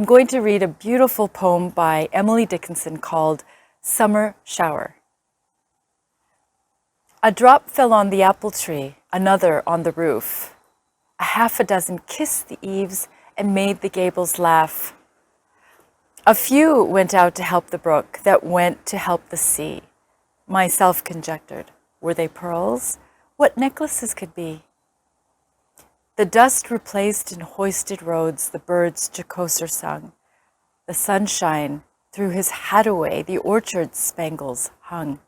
I'm going to read a beautiful poem by Emily Dickinson called Summer Shower. A drop fell on the apple tree, another on the roof. A half a dozen kissed the eaves and made the gables laugh. A few went out to help the brook that went to help the sea. Myself conjectured, were they pearls? What necklaces could be? The dust replaced in hoisted roads, the birds jocoser sung. The sunshine threw his hat away, the orchard's spangles hung.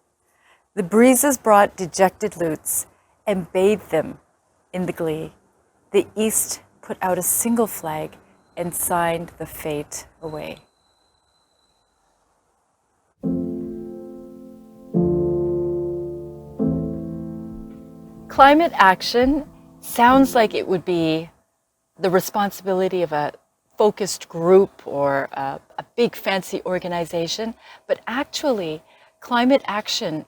The breezes brought dejected lutes and bathed them in the glee. The east put out a single flag and signed the fate away. Climate action sounds like it would be the responsibility of a focused group or a big fancy organization, but actually climate action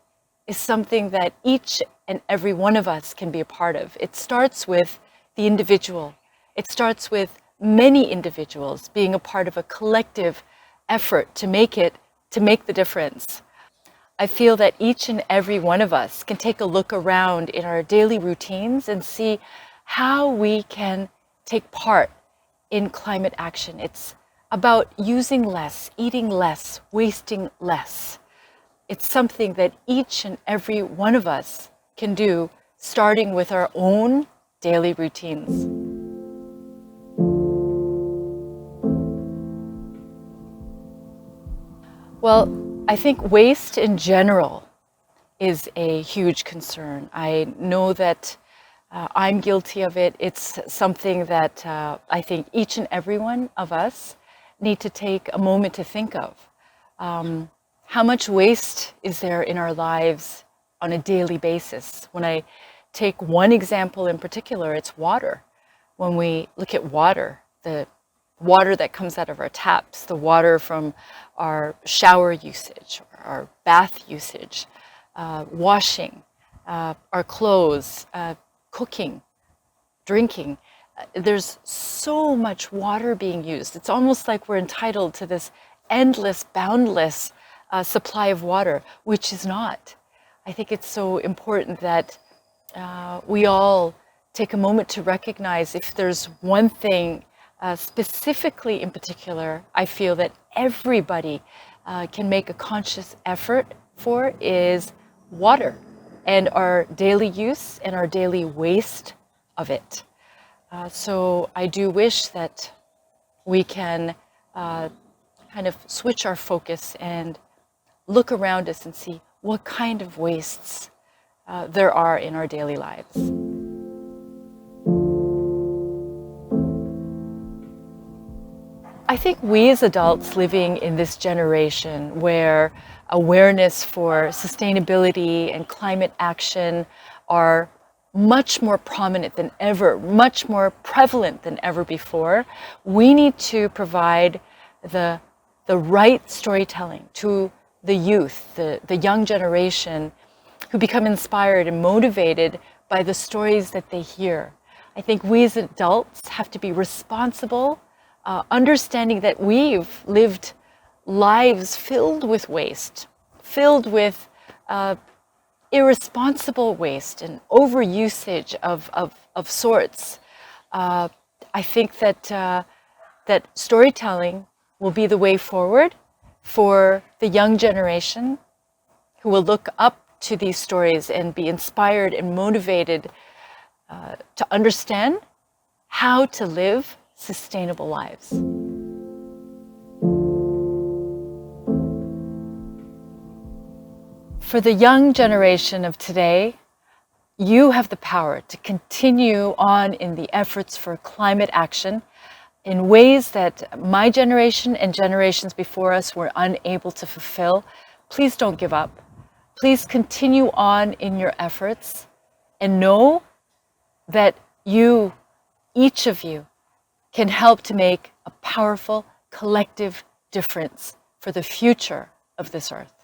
is something that each and every one of us can be a part of. It starts with the individual. It starts with many individuals being a part of a collective effort to make the difference. I feel that each and every one of us can take a look around in our daily routines and see how we can take part in climate action. It's about using less, eating less, wasting less. It's something that each and every one of us can do, starting with our own daily routines. Well, I think waste in general is a huge concern. I know that I'm guilty of it. It's something that I think each and every one of us need to take a moment to think of. How much waste is there in our lives on a daily basis? When I take one example in particular, it's water. When we look at water, the water that comes out of our taps, the water from our shower usage, our bath usage, washing, our clothes, cooking, drinking. There's so much water being used. It's almost like we're entitled to this endless, boundless supply of water, which is not. I think it's so important that we all take a moment to recognize if there's one thing specifically in particular, I feel that everybody can make a conscious effort for is water and our daily use and our daily waste of it. So I do wish that we can kind of switch our focus and look around us and see what kind of wastes there are in our daily lives. I think we as adults living in this generation where awareness for sustainability and climate action are much more prominent than ever, much more prevalent than ever before, we need to provide the right storytelling to the youth, the young generation who become inspired and motivated by the stories that they hear. I think we as adults have to be responsible, understanding that we've lived lives filled with waste, filled with irresponsible waste and overusage of sorts. I think that storytelling will be the way forward for the young generation who will look up to these stories and be inspired and motivated to understand how to live sustainable lives. For the young generation of today, you have the power to continue on in the efforts for climate action in ways that my generation and generations before us were unable to fulfill. Please don't give up. Please continue on in your efforts and know that you, each of you, can help to make a powerful collective difference for the future of this earth.